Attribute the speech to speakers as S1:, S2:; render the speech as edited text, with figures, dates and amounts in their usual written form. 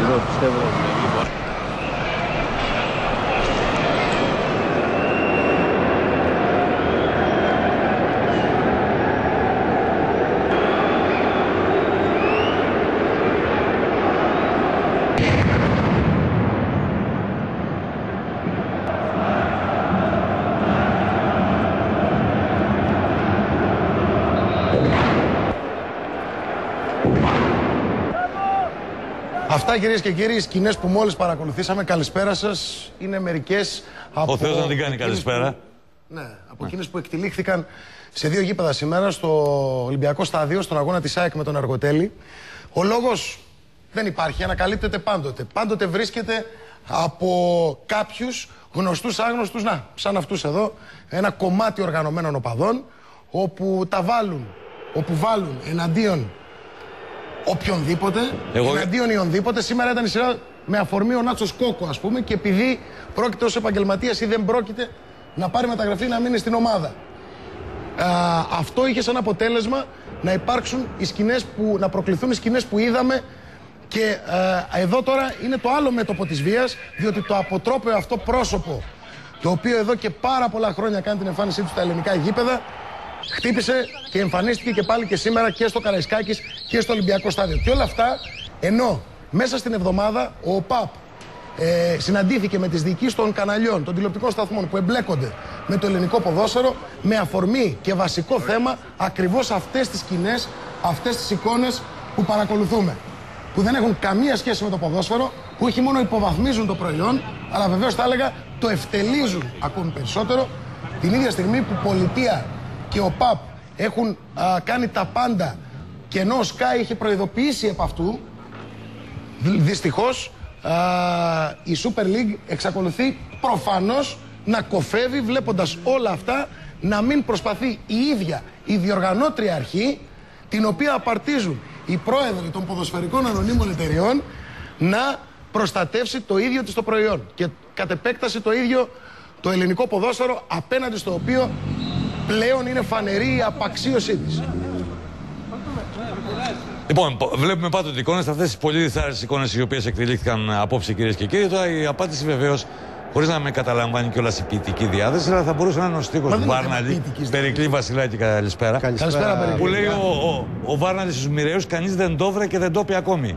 S1: Γύρω, πιστεύω.
S2: Αυτά, κυρίες και κύριοι, οι σκηνές που μόλις παρακολουθήσαμε, καλησπέρα σας, είναι μερικές από...
S3: Ο Θεός να την κάνει καλησπέρα.
S2: Που... Ναι, από εκείνες που εκτυλίχθηκαν σε δύο γήπεδα σήμερα, στο Ολυμπιακό Στάδιο, στον αγώνα της ΑΕΚ με τον Αργοτέλη. Ο λόγος δεν υπάρχει, ανακαλύπτεται πάντοτε. Πάντοτε βρίσκεται από κάποιους γνωστούς, άγνωστους, σαν αυτούς εδώ, ένα κομμάτι οργανωμένων οπαδών, όπου βάλουν εναντίον οποιονδήποτε, εναντίον ιονδήποτε. Σήμερα ήταν η σειρά με αφορμή ο Νάτσος Κόκο, ας πούμε, και επειδή πρόκειται ως επαγγελματίας ή δεν πρόκειται να πάρει μεταγραφή να μείνει στην ομάδα. Αυτό είχε σαν αποτέλεσμα να υπάρξουν οι σκηνές να προκληθούν οι σκηνές που είδαμε, και εδώ τώρα είναι το άλλο μέτωπο της βίας, διότι το αποτρόπαιο αυτό πρόσωπο, το οποίο εδώ και πάρα πολλά χρόνια κάνει την εμφάνισή του στα ελληνικά γήπεδα, χτύπησε και εμφανίστηκε και πάλι και σήμερα και στο Καραϊσκάκης και στο Ολυμπιακό Στάδιο. Και όλα αυτά ενώ μέσα στην εβδομάδα ο ΟΠΑΠ συναντήθηκε με τις διοικήσεις των καναλιών, των τηλεοπτικών σταθμών που εμπλέκονται με το ελληνικό ποδόσφαιρο, με αφορμή και βασικό θέμα ακριβώς αυτές τις σκηνές, αυτές τις εικόνες που παρακολουθούμε, που δεν έχουν καμία σχέση με το ποδόσφαιρο, που όχι μόνο υποβαθμίζουν το προϊόν, αλλά βεβαίως θα έλεγα το ευτελίζουν ακόμη περισσότερο, την ίδια στιγμή που πολιτεία και ο ΠΑΠ έχουν κάνει τα πάντα, και ενώ ο ΣΚΑΙ είχε προειδοποιήσει επ' αυτού, δυστυχώς η Super League εξακολουθεί προφανώς να κοφεύει, βλέποντας όλα αυτά, να μην προσπαθεί η ίδια η διοργανώτρια αρχή, την οποία απαρτίζουν οι πρόεδροι των ποδοσφαιρικών ανωνύμων εταιριών, να προστατεύσει το ίδιο της το προϊόν και κατ' επέκταση το ίδιο το ελληνικό ποδόσφαιρο, απέναντι στο οποίο πλέον είναι φανερή η απαξίωσή της.
S3: Λοιπόν, βλέπουμε πάντοτε εικόνες, αυτές τις πολύ δυσάρεστες εικόνες οι οποίες εκτελήθηκαν απόψε, κυρίες και κύριοι. Τώρα η απάντηση βεβαίως, χωρίς να με καταλαμβάνει κιόλας η ποιητική διάθεση, αλλά θα μπορούσε να είναι ο στίχος του Βάρναλη. Περικλή Βασιλάκη, καλησπέρα.
S2: Καλησπέρα, Περικλή.
S3: Που λέει ο Βάρναλης στους μοιραίους, κανείς δεν το βρε και δεν το πει ακόμη.